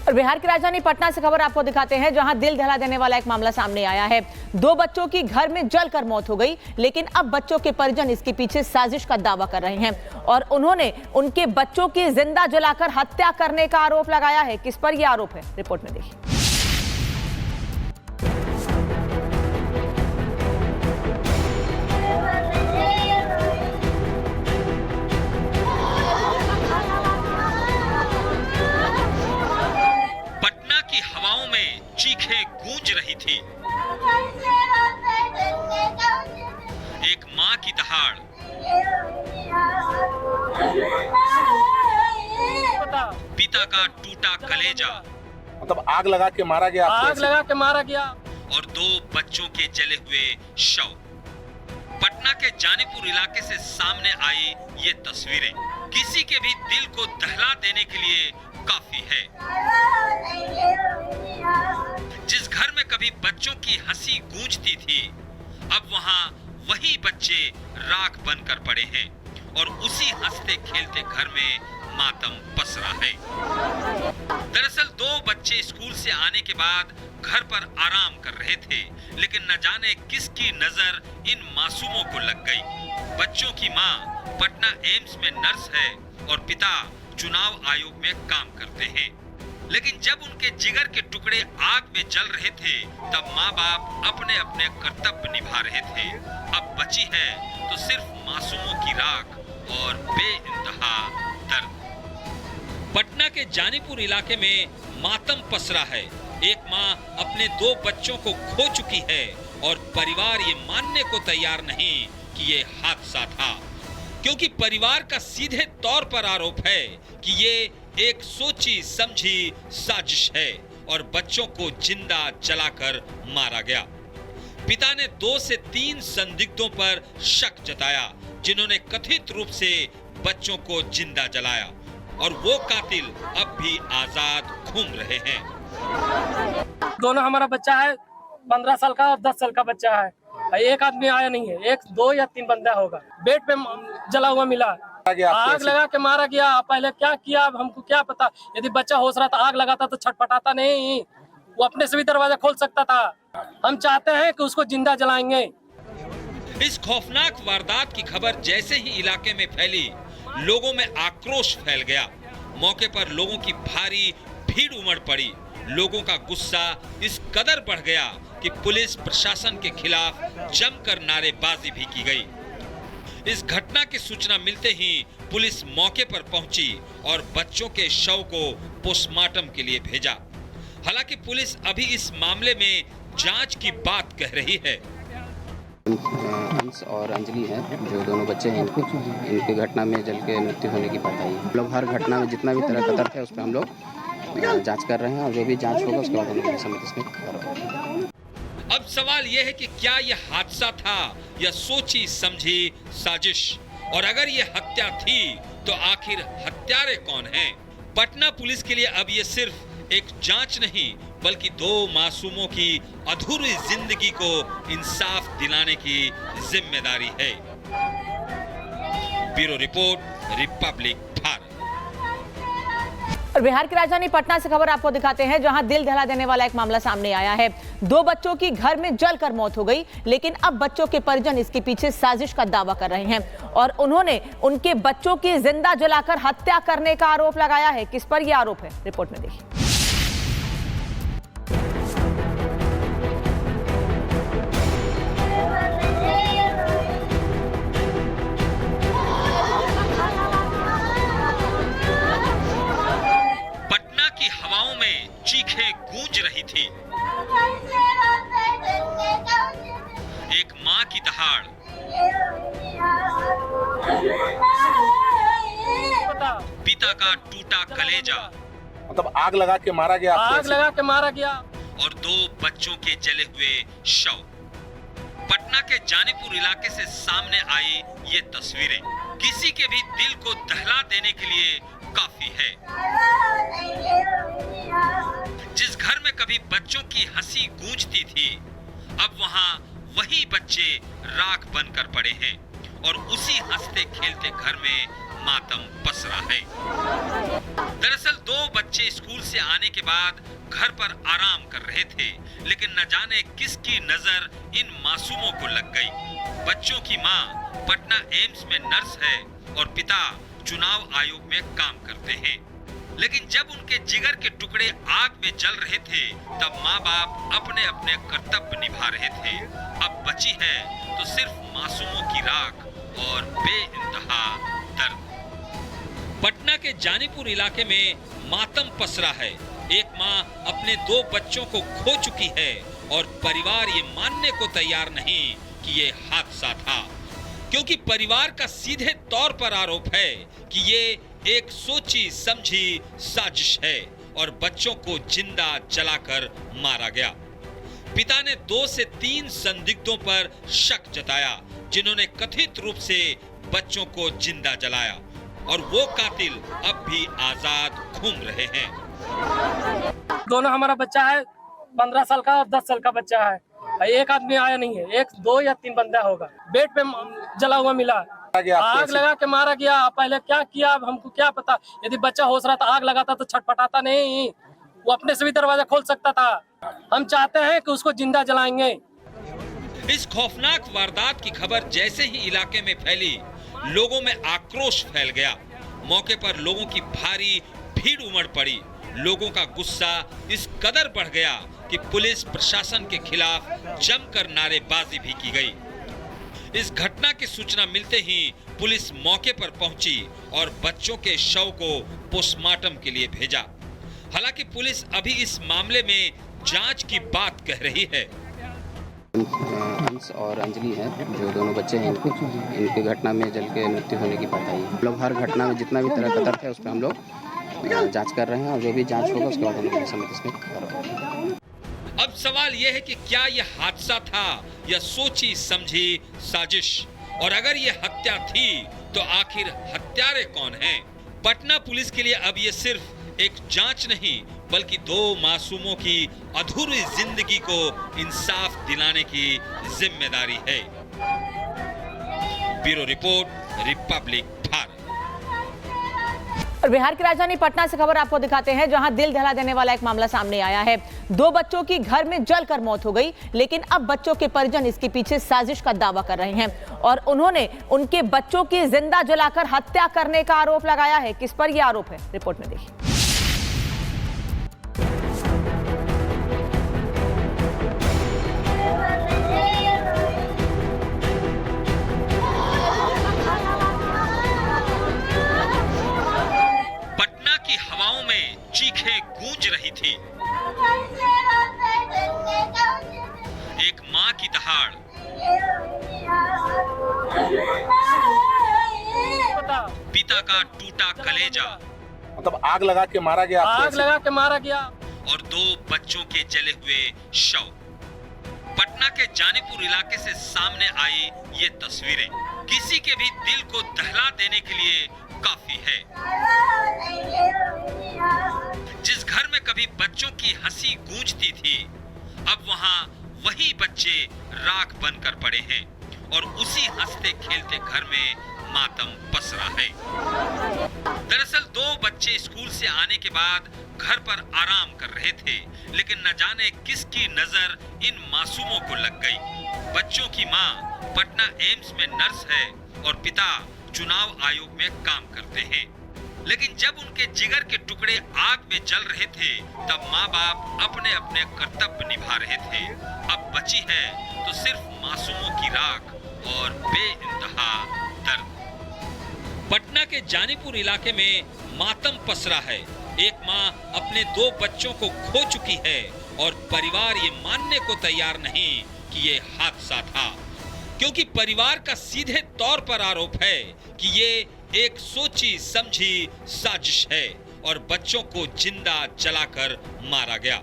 और बिहार की राजधानी पटना से खबर आपको दिखाते हैं, जहां दिल दहला देने वाला एक मामला सामने आया है। 2 बच्चों की घर में जलकर मौत हो गई, लेकिन अब बच्चों के परिजन इसके पीछे साजिश का दावा कर रहे हैं और उन्होंने उनके बच्चों की जिंदा जलाकर हत्या करने का आरोप लगाया है। किस पर यह आरोप है, रिपोर्ट में देखिए। हवाओं में चीखें गूंज रही थी। एक मां की दहाड़, पिता का टूटा कलेजा, मतलब आग लगा के मारा गया। और 2 बच्चों के जले हुए शव। पटना के जानीपुर इलाके से सामने आई ये तस्वीरें किसी के भी दिल को दहला देने के लिए काफी है। जिस घर में कभी बच्चों की हंसी गूंजती थी, अब वहां वही बच्चे राख बनकर पड़े हैं और उसी हंसते खेलते घर में मातम पसरा है। दरअसल 2 बच्चे स्कूल से आने के बाद घर पर आराम कर रहे थे, लेकिन न जाने किसकी नजर इन मासूमों को लग गई। बच्चों की मां पटना एम्स में नर्स है और पिता चुनाव आयोग में काम करते हैं, लेकिन जब उनके जिगर के टुकड़े आग में जल रहे थे, तब माँ बाप अपने अपने कर्तव्य निभा रहे थे। अब बची है तो सिर्फ मासूमों की राख और बेइंतहा दर्द। पटना के जानीपुर इलाके में मातम पसरा है। एक माँ अपने 2 बच्चों को खो चुकी है और परिवार ये मानने को तैयार नहीं कि ये हादसा था, क्योंकि परिवार का सीधे तौर पर आरोप है कि ये एक सोची समझी साजिश है और बच्चों को जिंदा जलाकर मारा गया। पिता ने 2 से 3 संदिग्धों पर शक जताया, जिन्होंने कथित रूप से बच्चों को जिंदा जलाया, और वो कातिल अब भी आजाद घूम रहे हैं। दोनों हमारा बच्चा है, 15 साल का और 10 साल का बच्चा है। एक आदमी आया नहीं है, 1, 2 या 3 बंदा होगा। बेड पे जला हुआ मिला, आग लगा के मारा गया। पहले क्या किया अब हमको क्या पता। यदि बच्चा होश रहा था, आग लगाता तो छटपटाता नहीं, वो अपने से भी दरवाजा खोल सकता था। हम चाहते हैं कि उसको जिंदा जलाएंगे। इस खौफनाक वारदात की खबर जैसे ही इलाके में फैली, लोगों में आक्रोश फैल गया। मौके पर लोगों की भारी भीड़ उमड़ पड़ी। लोगों का गुस्सा इस कदर बढ़ गया कि पुलिस प्रशासन के खिलाफ जमकर नारेबाजी भी की गई। इस घटना की सूचना मिलते ही पुलिस मौके पर पहुंची और बच्चों के शव को पोस्टमार्टम के लिए भेजा। हालांकि पुलिस अभी इस मामले में जांच की बात कह रही है। हंस और अंजलि हैं, जो दोनों बच्चे हैं, इनकी घटना में जल के मृत्यु होने की बात आई है। हम लोग हर घटना में जितना भी तरह का तथ्य है उस पर हम लोग जांच कर रहे हैं और जो भी जांच होगा उसके बाद हम लोग इसमें कार्रवाई। अब सवाल यह है कि क्या यह हादसा था या सोची समझी साजिश, और अगर यह हत्या थी तो आखिर हत्यारे कौन हैं? पटना पुलिस के लिए अब यह सिर्फ एक जांच नहीं, बल्कि 2 मासूमों की अधूरी जिंदगी को इंसाफ दिलाने की जिम्मेदारी है। Bureau report, Republic Bharat. और बिहार की राजधानी पटना से खबर आपको दिखाते हैं, जहां दिल दहला देने वाला एक मामला सामने आया है। 2 बच्चों की घर में जलकर मौत हो गई, लेकिन अब बच्चों के परिजन इसके पीछे साजिश का दावा कर रहे हैं और उन्होंने उनके बच्चों की जिंदा जलाकर हत्या करने का आरोप लगाया है। किस पर यह आरोप है, रिपोर्ट में देखिए। हवाओं में चीखें गूंज रही थी। एक मां की दहाड़, पिता का टूटा कलेजा, मतलब आग लगा के मारा गया। और 2 बच्चों के जले हुए शव। पटना के जानीपुर इलाके से सामने आई ये तस्वीरें किसी के भी दिल को दहला देने के लिए काफी है। जिस घर में कभी बच्चों की हंसी गूंजती थी, अब वहां वही बच्चे राख बनकर पड़े हैं और उसी हंसते खेलते घर में मातम पसरा है। दरअसल 2 बच्चे स्कूल से आने के बाद घर पर आराम कर रहे थे, लेकिन न जाने किसकी नजर इन मासूमों को लग गई। बच्चों की मां पटना एम्स में नर्स है और पिता चुनाव आयोग में काम करते हैं। लेकिन जब उनके जिगर के टुकड़े आग में जल रहे थे, तब माँ बाप अपने अपने कर्तव्य निभा रहे थे। अब बची है तो सिर्फ मासूमों की राख और बेइंतहा दर्द। पटना के जानीपुर इलाके में मातम पसरा है। एक माँ अपने 2 बच्चों को खो चुकी है और परिवार ये मानने को तैयार नहीं कि ये हादसा था, क्योंकि परिवार का सीधे तौर पर आरोप है कि ये एक सोची समझी साजिश है और बच्चों को जिंदा जलाकर मारा गया। पिता ने 2 से 3 संदिग्धों पर शक जताया, जिन्होंने कथित रूप से बच्चों को जिंदा जलाया, और वो कातिल अब भी आजाद घूम रहे हैं। दोनों हमारा बच्चा है, 15 साल का और 10 साल का बच्चा है। एक आदमी आया नहीं है, 1, 2 या 3 बंदा होगा। बेड पे जला हुआ मिला, आग लगा के मारा गया। पहले क्या किया हमको क्या पता। यदि बच्चा होश रहा था, आग लगाता तो छटपटाता नहीं, वो अपने से भी दरवाजा खोल सकता था। हम चाहते हैं कि उसको जिंदा जलाएंगे। इस खौफनाक वारदात की खबर जैसे ही इलाके में फैली, लोगों में आक्रोश फैल गया। मौके पर लोगों की भारी भीड़ उमड़ पड़ी। लोगों का गुस्सा इस कदर बढ़ गया कि पुलिस प्रशासन के खिलाफ जमकर नारेबाजी भी की गई। इस घटना की सूचना मिलते ही पुलिस मौके पर पहुंची और बच्चों के शव को पोस्टमार्टम के लिए भेजा। हालांकि पुलिस अभी इस मामले में जांच की बात कह रही है। हंस और अंजलि हैं, जो दोनों बच्चे हैं, इनकी घटना में जल के मृत्यु होने की बात आई है। हम लोग हर घटना में जितना भी तरह का तथ्य है उस पर हम लोग जांच कर रहे हैं, और जो भी जांच होगा उसके बाद हम लोग समझ इसमें करेंगे। अब सवाल यह है कि क्या यह हादसा था या सोची समझी साजिश, और अगर यह हत्या थी तो आखिर हत्यारे कौन हैं? पटना पुलिस के लिए अब यह सिर्फ एक जांच नहीं, बल्कि 2 मासूमों की अधूरी जिंदगी को इंसाफ दिलाने की जिम्मेदारी है। Bureau report, Republic Bharat. और बिहार की राजधानी पटना से खबर आपको दिखाते हैं, जहां दिल दहला देने वाला एक मामला सामने आया है। 2 बच्चों की घर में जलकर मौत हो गई, लेकिन अब बच्चों के परिजन इसके पीछे साजिश का दावा कर रहे हैं और उन्होंने उनके बच्चों की जिंदा जलाकर हत्या करने का आरोप लगाया है। किस पर यह आरोप है, रिपोर्ट में देखिए। चीखें गूंज रही थी। एक मां की दहाड़, पिता का टूटा कलेजा, मतलब आग लगा के मारा गया। आग लगा के मारा गया। और 2 बच्चों के जले हुए शव। पटना के जानीपुर इलाके से सामने आई ये तस्वीरें किसी के भी दिल को दहला देने के लिए काफी है। जिस घर में कभी बच्चों की हंसी गूंजती थी, अब वहां वही बच्चे राख बनकर पड़े हैं और उसी हंसते खेलते घर में मातम पसरा है। दरअसल 2 बच्चे स्कूल से आने के बाद घर पर आराम कर रहे थे, लेकिन न जाने किसकी नजर इन मासूमों को लग गई। बच्चों की मां पटना एम्स में नर्स है और पिता चुनाव आयोग में काम करते हैं। लेकिन जब उनके जिगर के टुकड़े आग में जल रहे थे, तब माँ बाप अपने अपने कर्तव्य निभा रहे थे। अब बची है तो सिर्फ मासूमों की राख और बेइंतहा दर्द। पटना के जानीपुर इलाके में मातम पसरा है। एक माँ अपने 2 बच्चों को खो चुकी है और परिवार ये मानने को तैयार नहीं कि ये हादसा था, क्योंकि परिवार का सीधे तौर पर आरोप है कि ये एक सोची समझी साजिश है और बच्चों को जिंदा जलाकर मारा गया।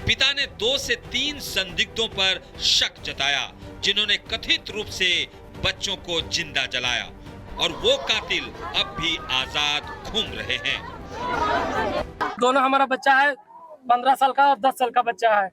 पिता ने 2 से 3 संदिग्धों पर शक जताया, जिन्होंने कथित रूप से बच्चों को जिंदा जलाया, और वो कातिल अब भी आजाद घूम रहे हैं। दोनों हमारा बच्चा है, 15 साल का और 10 साल का बच्चा है।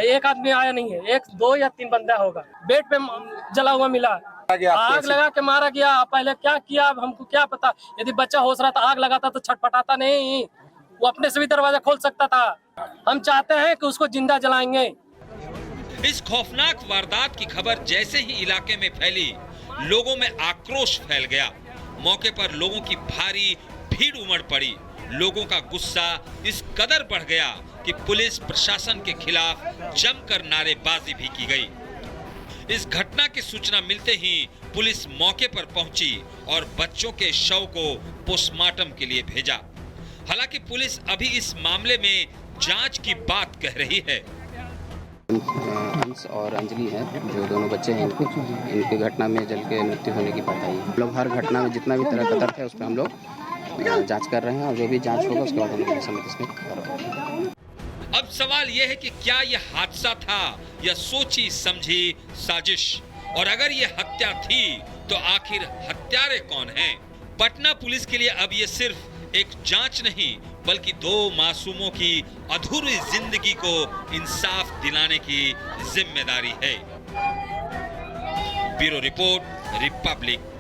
एक आदमी आया नहीं है, 1, 2 या 3 बंदा होगा। बेड पे जला हुआ मिला, आग लगा के मारा गया। पहले क्या किया अब हमको क्या पता। यदि बच्चा होश रहा था आग लगाता तो छटपटाता नहीं, वो अपने से भी दरवाजा खोल सकता था। हम चाहते हैं कि उसको जिंदा जलाएंगे। इस खौफनाक वारदात की खबर जैसे ही इलाके में फैली, लोगों में आक्रोश फैल गया। मौके पर लोगों की भारी भीड़ उमड़ पड़ी। लोगों का गुस्सा इस कदर बढ़ गया कि पुलिस प्रशासन के खिलाफ जमकर नारेबाजी भी की गई। इस घटना की सूचना मिलते ही पुलिस मौके पर पहुंची और बच्चों के शव को पोस्टमार्टम के लिए भेजा। हालांकि पुलिस अभी इस मामले में जांच की बात कह रही है। अंश और अंजलि है, जो दोनों बच्चे हैं, इनके घटना में जल के मृत्यु होने की बात आई है। हम लोग हर घटना में जितना भी तरह का तथ्य है उस पर हम लोग जांच कर रहे हैं और जो भी जांच होगा उसके बाद हम लोग समझ इसमें करेंगे। अब सवाल यह है कि क्या यह हादसा था या सोची समझी साजिश, और अगर यह हत्या थी तो आखिर हत्यारे कौन हैं? पटना पुलिस के लिए अब यह सिर्फ एक जांच नहीं बल्कि दो मासूमों की अधूरी जिंदगी को इंसाफ दिलाने की जिम्मेदारी है। Bureau report, Republic.